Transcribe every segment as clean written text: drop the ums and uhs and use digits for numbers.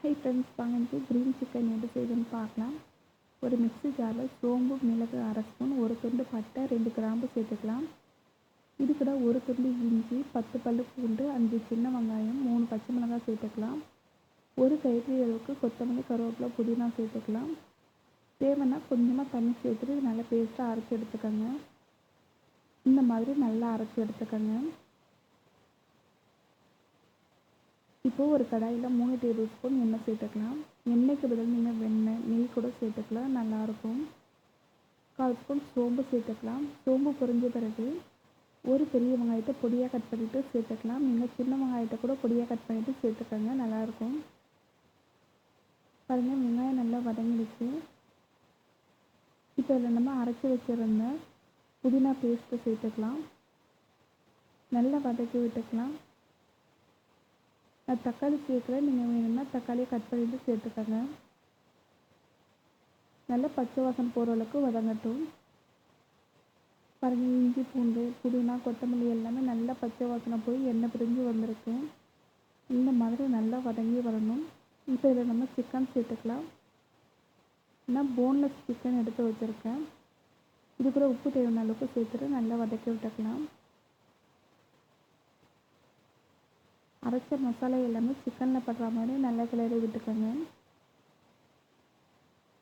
Hi friends, வாங்க இன்றைக்கி green chicken எப்படி செய்யுதுன்னு பார்க்கலாம். ஒரு மிக்ஸி ஜாரில் சோம்பு, மிளகு 1/2 ஸ்பூன், ஒரு துண்டு பட்டை, 2 கிராம்பு சேர்த்துக்கலாம். இது கூட ஒரு துண்டு இஞ்சி, 10 பல்லு பூண்டு, 5 சின்ன வெங்காயம், 3 பச்சை மிளகாய் சேர்த்துக்கலாம். ஒரு கைப்பிடி அளவுக்கு கொத்தமல்லி, கருவேப்பிலை, புதினா சேர்த்துக்கலாம். தேவைன்னா கொஞ்சமாக தண்ணி சேர்த்துட்டு நல்லா பேஸ்ட்டாக அரைச்சி எடுத்துக்கோங்க. இந்த மாதிரி நல்லா அரைச்சி எடுத்துக்கோங்க. இப்போது ஒரு கடாயில் 3 டேபிள் ஸ்பூன் எண்ணெய் சேர்த்துக்கலாம். எண்ணெய்க்கு பதில் நீங்கள் வெண்ணெய், நெய் கூட சேர்த்துக்கலாம், நல்லாயிருக்கும். 1/4 ஸ்பூன் சோம்பு சேர்த்துக்கலாம். சோம்பு பொரிஞ்ச பிறகு ஒரு பெரிய வெங்காயத்தை பொடியாக கட் பண்ணிவிட்டு சேர்த்துக்கலாம். நீங்கள் சின்ன வெங்காயத்தை கூட பொடியாக கட் பண்ணிவிட்டு சேர்த்துக்கோங்க, நல்லாயிருக்கும். பாருங்கள், வெங்காயம் நல்லா வதங்கிடுச்சு. இப்போ இதில் நம்ம அரைச்சி வச்சுருந்த புதினா பேஸ்ட்டை சேர்த்துக்கலாம். நல்லா வதக்கி விட்டுக்கலாம். நான் தக்காளி சேர்க்குறேன், நீங்கள் வேணும்னா தக்காளியை கட் பண்ணிவிட்டு சேர்த்துக்கோங்க. நல்லா பச்சை வாசனை போகிற அளவுக்கு வதங்கட்டும். பாருங்கள், இஞ்சி, பூண்டு, புதினா, கொத்தமல்லி எல்லாமே நல்லா பச்சை வாசனை போய் எண்ணெய் பிரிஞ்சு வந்திருக்கு. இந்த மாதிரி நல்லா வதங்கி வரணும். இப்போ இதில் நம்ம சிக்கன் சேர்த்துக்கலாம். நான் போன்லெஸ் சிக்கன் எடுத்து வச்சுருக்கேன். இது கூட உப்பு தேவையான அளவுக்கு சேர்த்துட்டு நல்லா வதக்கி விட்டுக்கலாம். அரைச்ச மசாலா எல்லாமே சிக்கனில் படுற மாதிரி நல்லா கிளறி விட்டுக்கோங்க.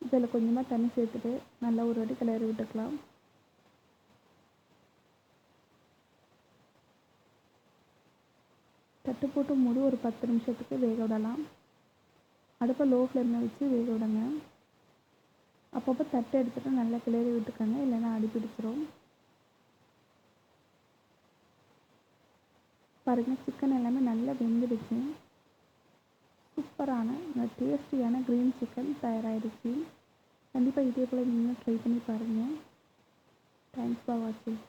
இதில் கொஞ்சமாக தண்ணி சேர்த்துட்டு நல்லா ஒரு வாட்டி கிளறி விட்டுக்கலாம். தட்டு போட்டு மூடி ஒரு 10 நிமிஷத்துக்கு வேக விடலாம். அடுப்பை லோ ஃப்ளேமில் வச்சு வேக விடுங்க. அப்பப்போ தட்டை எடுத்துகிட்டு நல்லா கிளறி விட்டுக்கோங்க, இல்லைன்னா அடி பிடிச்சிரும். பாருங்கள், சிக்கன் எல்லாமே நல்லா வெந்துடுச்சு. சூப்பரான டேஸ்டியான க்ரீன் சிக்கன் தயாராகிடுச்சு. கண்டிப்பாக இதே போல் நீங்களும் ட்ரை பண்ணி பாருங்கள். தேங்க்ஸ் ஃபார் வாட்சிங்.